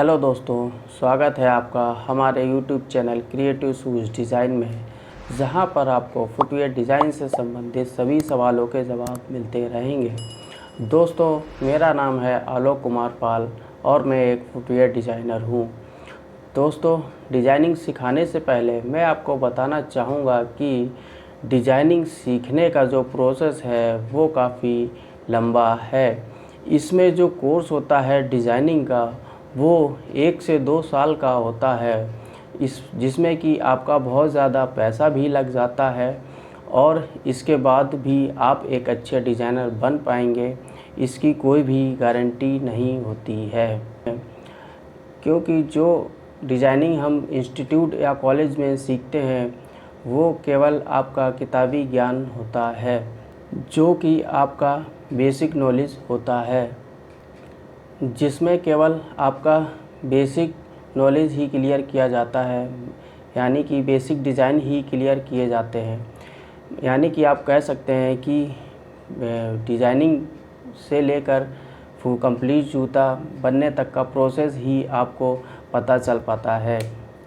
Hello दोस्तों, स्वागत है आपका हमारे YouTube channel creative shoes design में, जहां पर आपको फुटवियर डिज़ाइन से संबंधित सभी सवालों के जवाब मिलते रहेंगे। दोस्तों, मेरा नाम है आलोक कुमार पाल और मैं एक फुटवियर डिज़ाइनर हूं। दोस्तों, डिज़ाइनिंग सिखाने से पहले मैं आपको बताना चाहूँगा कि डिज़ाइनिंग सीखने का जो प्रोसेस है वो काफ़ी लंबा है। इसमें जो कोर्स होता है डिज़ाइनिंग का वो 1 से 2 साल का होता है, जिसमें कि आपका बहुत ज़्यादा पैसा भी लग जाता है और इसके बाद भी आप एक अच्छे डिज़ाइनर बन पाएंगे, इसकी कोई भी गारंटी नहीं होती है। क्योंकि जो डिज़ाइनिंग हम इंस्टीट्यूट या कॉलेज में सीखते हैं वो केवल आपका किताबी ज्ञान होता है, जो कि आपका बेसिक नॉलेज होता है, जिसमें केवल आपका बेसिक नॉलेज ही क्लियर किया जाता है, यानी कि बेसिक डिज़ाइन ही क्लियर किए जाते हैं। यानी कि आप कह सकते हैं कि डिज़ाइनिंग से लेकर कंप्लीट जूता बनने तक का प्रोसेस ही आपको पता चल पाता है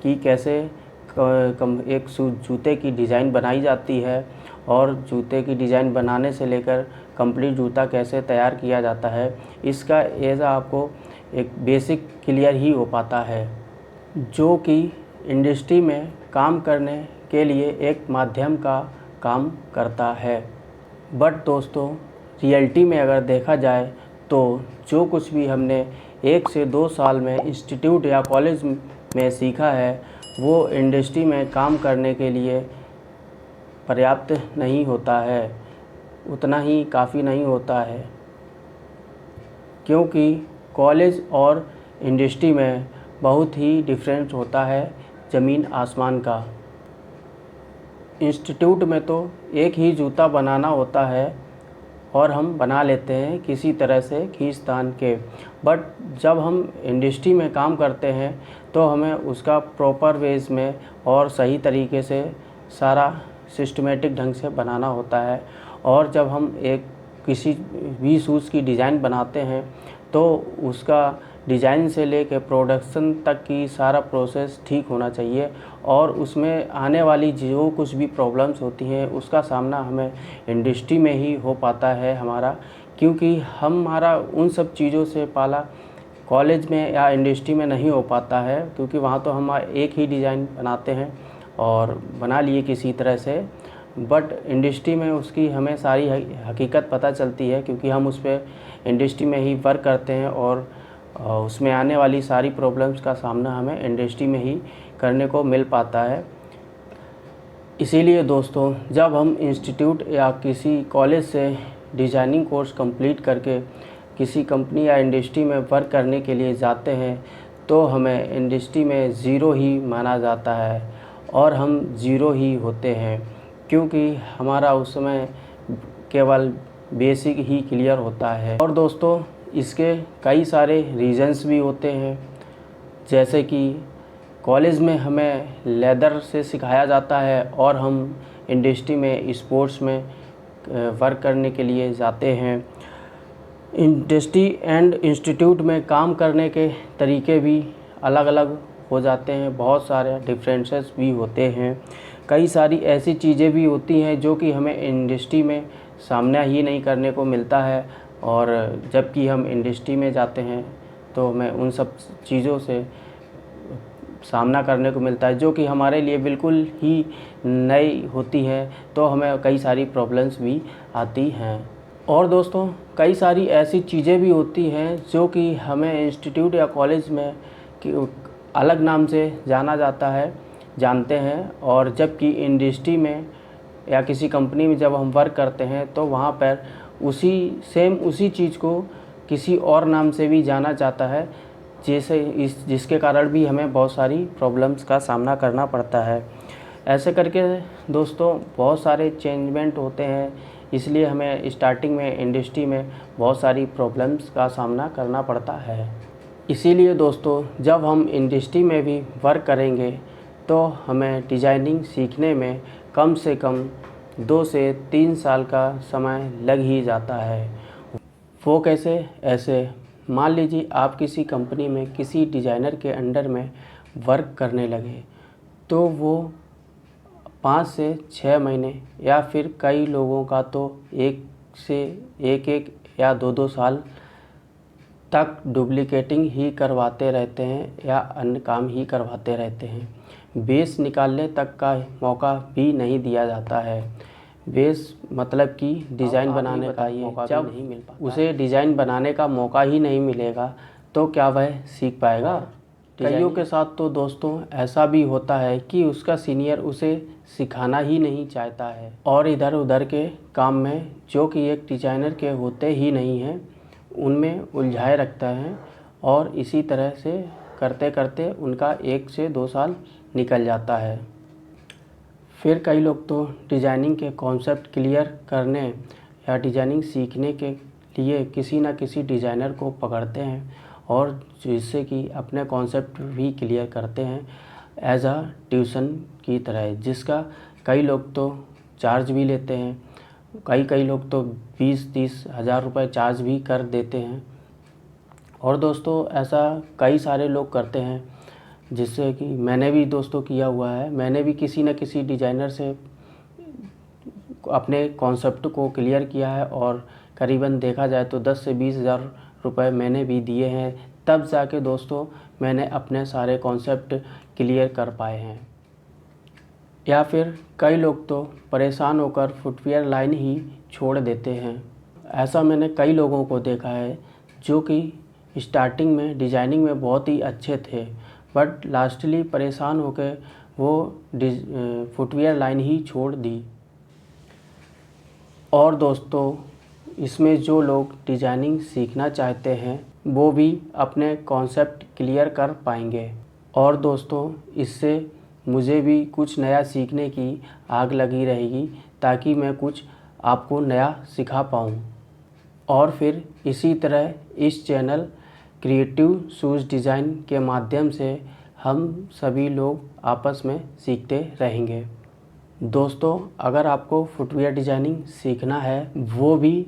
कि कैसे एक जूते की डिज़ाइन बनाई जाती है और जूते की डिज़ाइन बनाने से लेकर कंप्लीट जूता कैसे तैयार किया जाता है, इसका ऐसा आपको एक बेसिक क्लियर ही हो पाता है, जो कि इंडस्ट्री में काम करने के लिए एक माध्यम का काम करता है। बट दोस्तों, रियलिटी में अगर देखा जाए तो जो कुछ भी हमने 1 से 2 साल में इंस्टीट्यूट या कॉलेज में सीखा है वो इंडस्ट्री में काम करने के लिए पर्याप्त नहीं होता है, उतना ही काफ़ी नहीं होता है, क्योंकि कॉलेज और इंडस्ट्री में बहुत ही डिफरेंस होता है, ज़मीन आसमान का। इंस्टीट्यूट में तो एक ही जूता बनाना होता है और हम बना लेते हैं किसी तरह से खींच तान के, बट जब हम इंडस्ट्री में काम करते हैं तो हमें उसका प्रॉपर वेज में और सही तरीके से सारा सिस्टमेटिक ढंग से बनाना होता है। और जब हम किसी भी शूज़ की डिज़ाइन बनाते हैं तो उसका डिज़ाइन से लेकर प्रोडक्शन तक की सारा प्रोसेस ठीक होना चाहिए और उसमें आने वाली जो कुछ भी प्रॉब्लम्स होती हैं उसका सामना हमें इंडस्ट्री में ही हो पाता है हमारा, क्योंकि हमारा उन सब चीज़ों से पाला कॉलेज में या इंडस्ट्री में नहीं हो पाता है, क्योंकि वहाँ तो हम एक ही डिज़ाइन बनाते हैं और बना लिए किसी तरह से, बट इंडस्ट्री में उसकी हमें सारी हकीकत पता चलती है, क्योंकि हम उस पर इंडस्ट्री में ही वर्क करते हैं और उसमें आने वाली सारी प्रॉब्लम्स का सामना हमें इंडस्ट्री में ही करने को मिल पाता है। इसीलिए दोस्तों, जब हम इंस्टीट्यूट या किसी कॉलेज से डिज़ाइनिंग कोर्स कंप्लीट करके किसी कंपनी या इंडस्ट्री में वर्क करने के लिए जाते हैं तो हमें इंडस्ट्री में ज़ीरो ही माना जाता है और हम ज़ीरो ही होते हैं, क्योंकि हमारा उस समय केवल बेसिक ही क्लियर होता है। और दोस्तों, इसके कई सारे रीज़न्स भी होते हैं, जैसे कि कॉलेज में हमें लेदर से सिखाया जाता है और हम इंडस्ट्री में स्पोर्ट्स में वर्क करने के लिए जाते हैं। इंडस्ट्री एंड इंस्टीट्यूट में काम करने के तरीके भी अलग अलग हो जाते हैं, बहुत सारे डिफरेंसेस भी होते हैं। कई सारी ऐसी चीज़ें भी होती हैं जो कि हमें इंडस्ट्री में सामना ही नहीं करने को मिलता है, और जबकि हम इंडस्ट्री में जाते हैं तो हमें उन सब चीज़ों से सामना करने को मिलता है जो कि हमारे लिए बिल्कुल ही नई होती है, तो हमें कई सारी प्रॉब्लम्स भी आती हैं। और दोस्तों, कई सारी ऐसी चीज़ें भी होती हैं जो कि हमें इंस्टीट्यूट या कॉलेज में अलग नाम से जानते हैं, और जबकि इंडस्ट्री में या किसी कंपनी में जब हम वर्क करते हैं तो वहाँ पर उसी चीज़ को किसी और नाम से भी जाना जाता है, जिसके कारण भी हमें बहुत सारी प्रॉब्लम्स का सामना करना पड़ता है। ऐसे करके दोस्तों बहुत सारे चेंजमेंट होते हैं, इसलिए हमें स्टार्टिंग में इंडस्ट्री में बहुत सारी प्रॉब्लम्स का सामना करना पड़ता है। इसीलिए दोस्तों, जब हम इंडस्ट्री में भी वर्क करेंगे तो हमें डिज़ाइनिंग सीखने में कम से कम 2 से 3 साल का समय लग ही जाता है। वो कैसे? ऐसे मान लीजिए आप किसी कंपनी में किसी डिज़ाइनर के अंडर में वर्क करने लगे, तो वो 5 से 6 महीने या फिर कई लोगों का तो 1 या 2 साल तक डुप्लीकेटिंग ही करवाते रहते हैं या अन्य काम ही करवाते रहते हैं। बेस निकालने तक का मौका भी नहीं दिया जाता है। बेस मतलब कि डिज़ाइन बनाने का मौका जब नहीं मिल पाता, उसे डिज़ाइन बनाने का मौका ही नहीं मिलेगा तो क्या वह सीख पाएगा? कईयों के साथ तो दोस्तों ऐसा भी होता है कि उसका सीनियर उसे सिखाना ही नहीं चाहता है और इधर उधर के काम में, जो कि एक डिज़ाइनर के होते ही नहीं हैं, उनमें उलझाए रखता है और इसी तरह से करते करते उनका 1 से 2 साल निकल जाता है। फिर कई लोग तो डिज़ाइनिंग के कॉन्सेप्ट क्लियर करने या डिज़ाइनिंग सीखने के लिए किसी न किसी डिज़ाइनर को पकड़ते हैं और जिससे कि अपने कॉन्सेप्ट भी क्लियर करते हैं एज अ ट्यूशन की तरह, जिसका कई लोग तो चार्ज भी लेते हैं। कई लोग तो 20-30 हज़ार रुपये चार्ज भी कर देते हैं। और दोस्तों ऐसा कई सारे लोग करते हैं, जिससे कि मैंने भी दोस्तों किया हुआ है। मैंने भी किसी न किसी डिज़ाइनर से अपने कॉन्सेप्ट को क्लियर किया है और करीबन देखा जाए तो 10 से 20 हज़ार रुपये मैंने भी दिए हैं, तब जाके दोस्तों मैंने अपने सारे कॉन्सेप्ट क्लियर कर पाए हैं। या फिर कई लोग तो परेशान होकर फुटवियर लाइन ही छोड़ देते हैं। ऐसा मैंने कई लोगों को देखा है जो कि स्टार्टिंग में डिज़ाइनिंग में बहुत ही अच्छे थे, बट लास्टली परेशान होकर वो फुटवियर लाइन ही छोड़ दी। और दोस्तों इसमें जो लोग डिज़ाइनिंग सीखना चाहते हैं वो भी अपने कॉन्सेप्ट क्लियर कर पाएंगे। और दोस्तों इससे मुझे भी कुछ नया सीखने की आग लगी रहेगी, ताकि मैं कुछ आपको नया सिखा पाऊँ। और फिर इसी तरह इस चैनल क्रिएटिव शूज़ डिज़ाइन के माध्यम से हम सभी लोग आपस में सीखते रहेंगे। दोस्तों अगर आपको फुटवियर डिज़ाइनिंग सीखना है, वो भी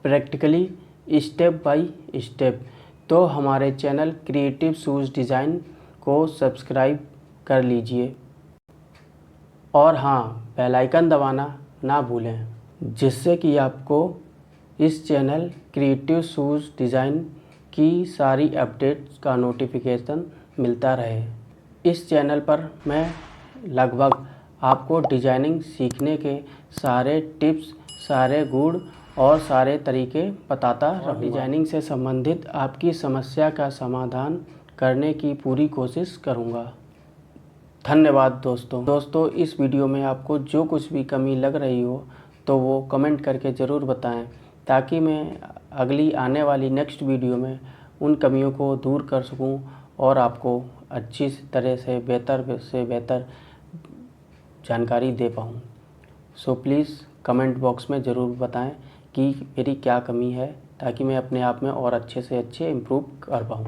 प्रैक्टिकली स्टेप बाय स्टेप, तो हमारे चैनल क्रिएटिव शूज़ डिज़ाइन को सब्सक्राइब कर लीजिए और हाँ, बेल आइकन दबाना ना भूलें, जिससे कि आपको इस चैनल क्रिएटिव शूज़ डिज़ाइन की सारी अपडेट्स का नोटिफिकेशन मिलता रहे। इस चैनल पर मैं लगभग आपको डिज़ाइनिंग सीखने के सारे टिप्स, सारे गुण और सारे तरीके बताता रहूँगा। डिज़ाइनिंग से संबंधित आपकी समस्या का समाधान करने की पूरी कोशिश करूँगा। धन्यवाद दोस्तों इस वीडियो में आपको जो कुछ भी कमी लग रही हो तो वो कमेंट करके ज़रूर बताएं, ताकि मैं अगली आने वाली नेक्स्ट वीडियो में उन कमियों को दूर कर सकूं और आपको अच्छी तरह से बेहतर जानकारी दे पाऊँ। सो प्लीज़ कमेंट बॉक्स में ज़रूर बताएं कि मेरी क्या कमी है, ताकि मैं अपने आप में और अच्छे से अच्छे इम्प्रूव कर पाऊँ।